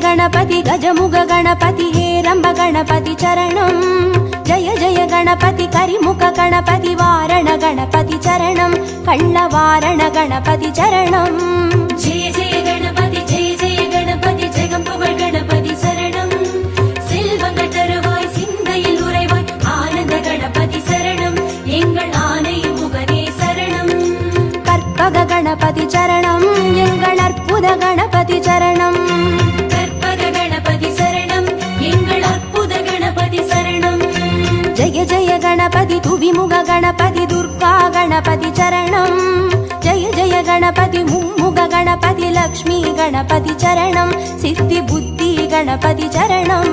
गणपति गजमुग गणपति हेरंब गणपति चरणं जय जय गणपति करिमुख गणपति वारण गणपति चरणं कल्लवारण गणपति चरणं जय जय गणपति जगம்புகழ் गणपति शरणं செல்வங்கள் தருவாய் சிந்தையில் உறைவாய் ஆனந்த गणपति शरणं எங்கள் ஆனை முகனே शरणं கற்பக गणपति चरणं எங்கள் அற்புத गणपति चरणं கற்பக गणपति शरणं எங்கள் அற்புத गणपति शरणं जय जय गणपति तुविमुग गणपति दुर्गा गणपति चरणं जय जय गणपति मुम्मुग गणपति लक्ष्मी गणपति चरणं सिद्धि बुद्धि गणपति चरणं